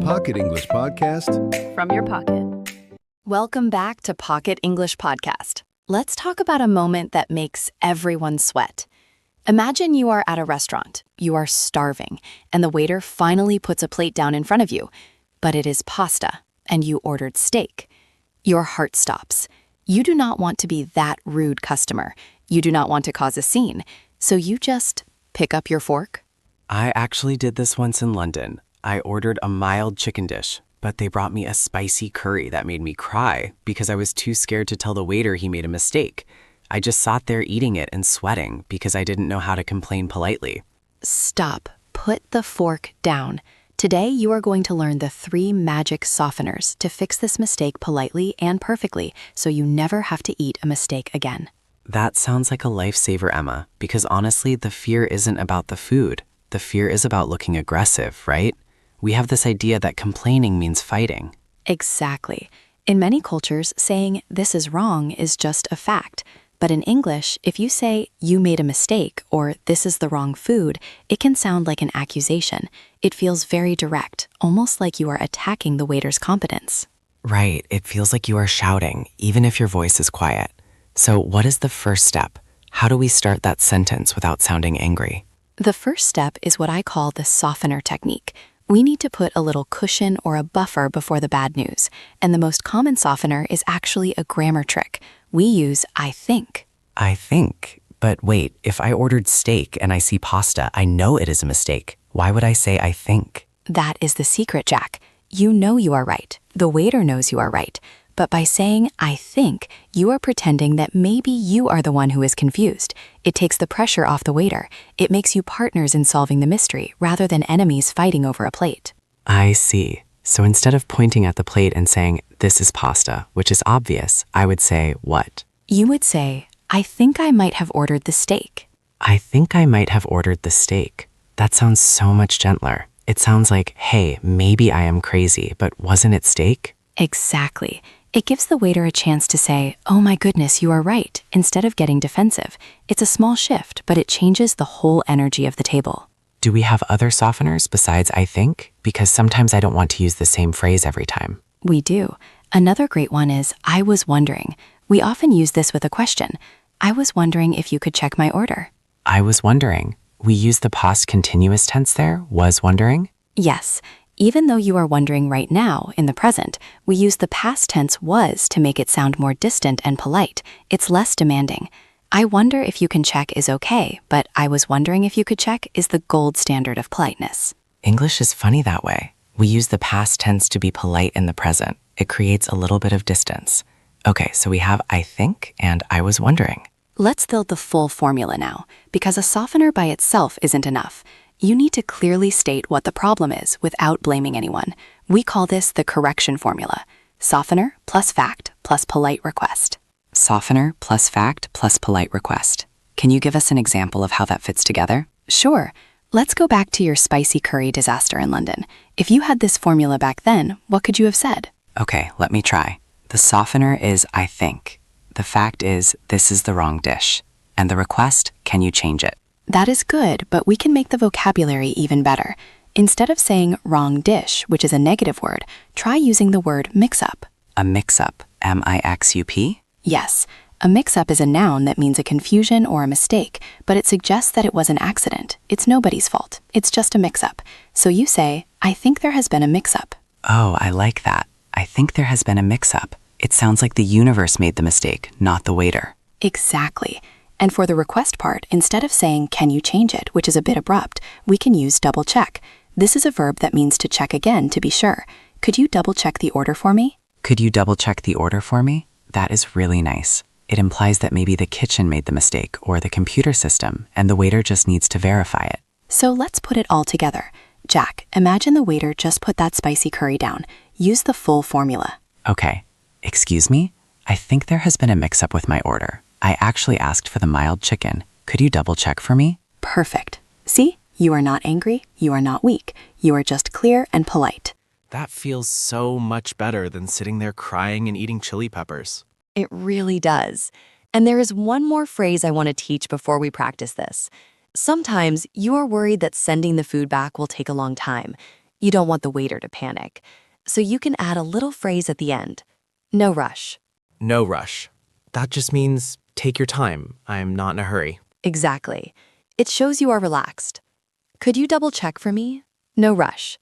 Pocket English Podcast from your pocket. Welcome back to Pocket English Podcast. Let's talk about a moment that makes everyone sweat. Imagine you are at a restaurant, you are starving, and the waiter finally puts a plate down in front of you, but it is pasta, and you ordered steak. Your heart stops. You do not want to be that rude customer. You do not want to cause a scene, so you just pick up your fork. I actually did this once in London. I ordered a mild chicken dish, but they brought me a spicy curry that made me cry because I was too scared to tell the waiter he made a mistake. I just sat there eating it and sweating because I didn't know how to complain politely. Stop. Put the fork down. Today, you are going to learn the 3 magic softeners to fix this mistake politely and perfectly so you never have to eat a mistake again. That sounds like a lifesaver, Emma, because honestly, the fear isn't about the food. The fear is about looking aggressive, right? We have this idea that complaining means fighting. Exactly. In many cultures, saying this is wrong is just a fact. But in English, if you say you made a mistake or this is the wrong food, it can sound like an accusation. It feels very direct, almost like you are attacking the waiter's competence. Right, it feels like you are shouting, even if your voice is quiet. So what is the first step? How do we start that sentence without sounding angry? The first step is what I call the softener technique. We need to put a little cushion or a buffer before the bad news, and the most common softener is actually a grammar trick. We use I think. I think? But wait, if I ordered steak and I see pasta, I know it is a mistake. Why would I say I think? That is the secret, Jack. You know you are right. The waiter knows you are right. But by saying I think, you are pretending that maybe you are the one who is confused. It takes the pressure off the waiter. It makes you partners in solving the mystery rather than enemies fighting over a plate. I see. So instead of pointing at the plate and saying, this is pasta, which is obvious, I would say what? You would say, I think I might have ordered the steak. I think I might have ordered the steak. That sounds so much gentler. It sounds like, hey, maybe I am crazy, but wasn't it steak? Exactly. It gives the waiter a chance to say, oh my goodness, you are right, instead of getting defensive. It's a small shift, but it changes the whole energy of the table. Do we have other softeners besides I think? Because sometimes I don't want to use the same phrase every time. We do. Another great one is, I was wondering. We often use this with a question. I was wondering if you could check my order. I was wondering. We use the past continuous tense there, was wondering? Yes. Even though you are wondering right now, in the present, we use the past tense was to make it sound more distant and polite. It's less demanding. I wonder if you can check is okay, but I was wondering if you could check is the gold standard of politeness. English is funny that way. We use the past tense to be polite in the present. It creates a little bit of distance. Okay, so we have I think and I was wondering. Let's build the full formula now, because a softener by itself isn't enough. You need to clearly state what the problem is without blaming anyone. We call this the correction formula. Softener plus fact plus polite request. Softener plus fact plus polite request. Can you give us an example of how that fits together? Sure. Let's go back to your spicy curry disaster in London. If you had this formula back then, what could you have said? Okay, let me try. The softener is I think. The fact is this is the wrong dish. And the request, can you change it? That is good, but we can make the vocabulary even better. Instead of saying wrong dish, which is a negative word, try using the word mix-up. A mix-up, M-I-X-U-P? Yes, a mix-up is a noun that means a confusion or a mistake, but it suggests that it was an accident. It's nobody's fault. It's just a mix-up. So you say, I think there has been a mix-up. Oh, I like that. I think there has been a mix-up. It sounds like the universe made the mistake, not the waiter. Exactly. And for the request part, instead of saying, can you change it, which is a bit abrupt, we can use double check. This is a verb that means to check again to be sure. Could you double check the order for me? Could you double check the order for me? That is really nice. It implies that maybe the kitchen made the mistake or the computer system, and the waiter just needs to verify it. So let's put it all together. Jack, imagine the waiter just put that spicy curry down. Use the full formula. Okay. Excuse me? I think there has been a mix-up with my order. I actually asked for the mild chicken. Could you double check for me? Perfect. See? You are not angry. You are not weak. You are just clear and polite. That feels so much better than sitting there crying and eating chili peppers. It really does. And there is one more phrase I want to teach before we practice this. Sometimes you are worried that sending the food back will take a long time. You don't want the waiter to panic. So you can add a little phrase at the end. No rush. No rush. That just means take your time. I'm not in a hurry. Exactly. It shows you are relaxed. Could you double check for me? No rush.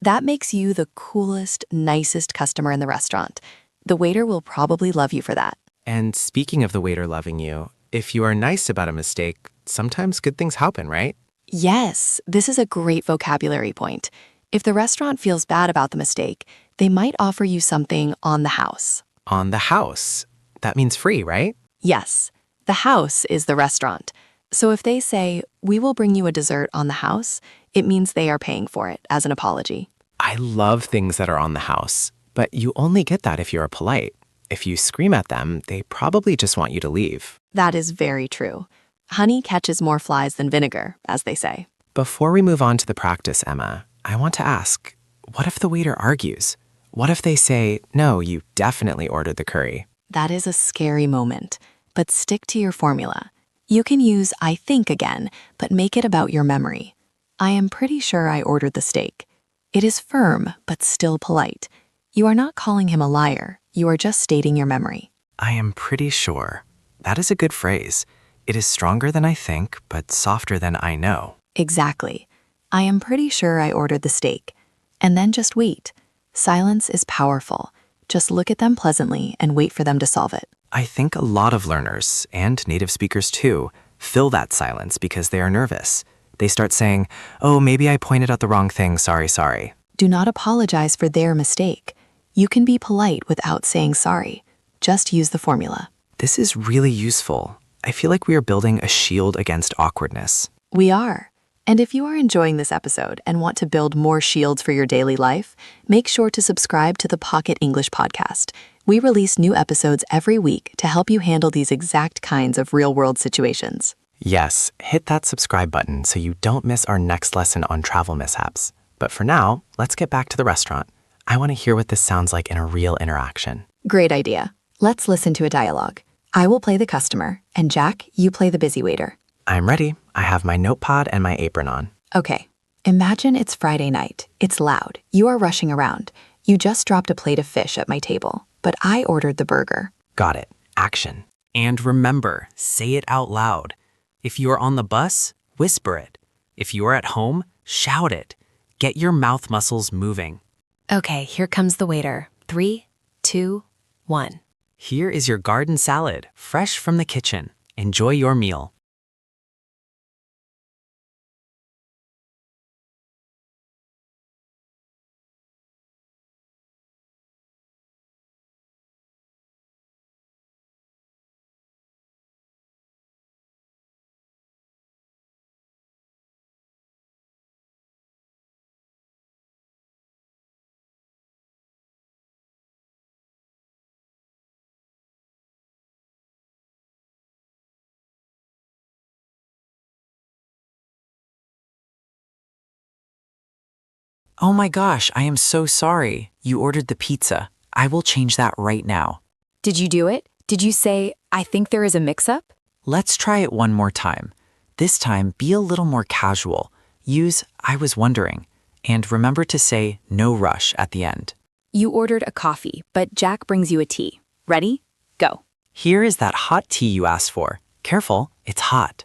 That makes you the coolest, nicest customer in the restaurant. The waiter will probably love you for that. And speaking of the waiter loving you, if you are nice about a mistake, sometimes good things happen, right? Yes, this is a great vocabulary point. If the restaurant feels bad about the mistake, they might offer you something on the house. On the house. That means free, right? Yes, the house is the restaurant. So if they say, we will bring you a dessert on the house, it means they are paying for it as an apology. I love things that are on the house, but you only get that if you're polite. If you scream at them, they probably just want you to leave. That is very true. Honey catches more flies than vinegar, as they say. Before we move on to the practice, Emma, I want to ask, what if the waiter argues? What if they say, no, you definitely ordered the curry? That is a scary moment, but stick to your formula. You can use I think again, but make it about your memory. I am pretty sure I ordered the steak. It is firm, but still polite. You are not calling him a liar. You are just stating your memory. I am pretty sure. That is a good phrase. It is stronger than I think, but softer than I know. Exactly. I am pretty sure I ordered the steak. And then just wait. Silence is powerful. Just look at them pleasantly and wait for them to solve it. I think a lot of learners, and native speakers too, fill that silence because they are nervous. They start saying, oh, maybe I pointed out the wrong thing, sorry. Do not apologize for their mistake. You can be polite without saying sorry. Just use the formula. This is really useful. I feel like we are building a shield against awkwardness. We are. And if you are enjoying this episode and want to build more shields for your daily life, make sure to subscribe to the Pocket English podcast. We release new episodes every week to help you handle these exact kinds of real-world situations. Yes, hit that subscribe button so you don't miss our next lesson on travel mishaps. But for now, let's get back to the restaurant. I want to hear what this sounds like in a real interaction. Great idea. Let's listen to a dialogue. I will play the customer, and Jack, you play the busy waiter. I'm ready. I have my notepad and my apron on. Okay. Imagine it's Friday night. It's loud. You are rushing around. You just dropped a plate of fish at my table, but I ordered the burger. Got it. Action. And remember, say it out loud. If you are on the bus, whisper it. If you are at home, shout it. Get your mouth muscles moving. Okay, here comes the waiter. 3, 2, 1. Here is your garden salad, fresh from the kitchen. Enjoy your meal. Oh my gosh, I am so sorry. You ordered the pizza. I will change that right now. Did you do it? Did you say, I think there is a mix-up? Let's try it one more time. This time, be a little more casual. Use I was wondering. And remember to say no rush at the end. You ordered a coffee, but Jack brings you a tea. Ready? Go. Here is that hot tea you asked for. Careful, it's hot.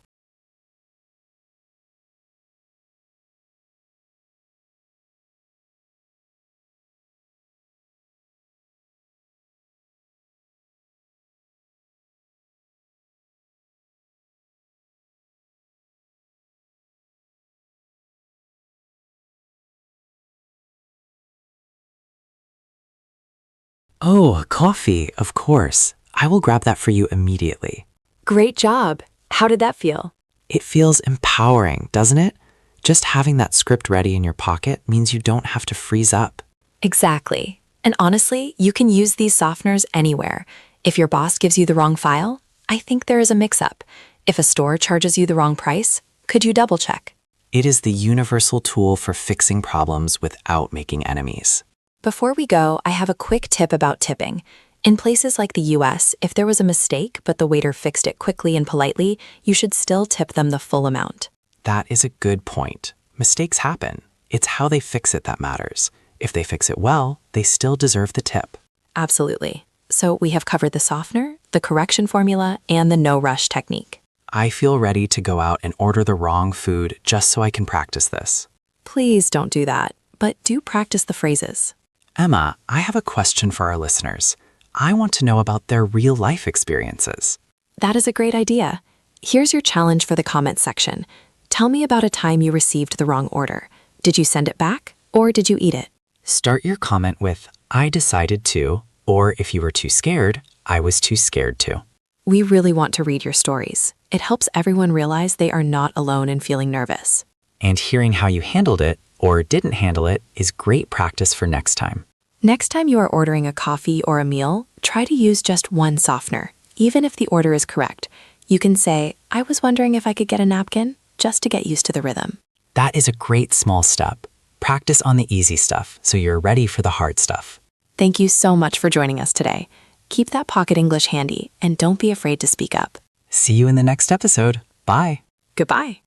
Oh, coffee, of course. I will grab that for you immediately. Great job. How did that feel? It feels empowering, doesn't it? Just having that script ready in your pocket means you don't have to freeze up. Exactly. And honestly, you can use these softeners anywhere. If your boss gives you the wrong file, I think there is a mix-up. If a store charges you the wrong price, could you double-check? It is the universal tool for fixing problems without making enemies. Before we go, I have a quick tip about tipping. In places like the US, if there was a mistake but the waiter fixed it quickly and politely, you should still tip them the full amount. That is a good point. Mistakes happen. It's how they fix it that matters. If they fix it well, they still deserve the tip. Absolutely. So we have covered the softener, the correction formula, and the no-rush technique. I feel ready to go out and order the wrong food just so I can practice this. Please don't do that, but do practice the phrases. Emma, I have a question for our listeners. I want to know about their real-life experiences. That is a great idea. Here's your challenge for the comments section. Tell me about a time you received the wrong order. Did you send it back, or did you eat it? Start your comment with, I decided to, or if you were too scared, I was too scared to. We really want to read your stories. It helps everyone realize they are not alone in feeling nervous. And hearing how you handled it, or didn't handle it, is great practice for next time. Next time you are ordering a coffee or a meal, try to use just one softener, even if the order is correct. You can say, I was wondering if I could get a napkin, just to get used to the rhythm. That is a great small step. Practice on the easy stuff so you're ready for the hard stuff. Thank you so much for joining us today. Keep that pocket English handy and don't be afraid to speak up. See you in the next episode. Bye. Goodbye.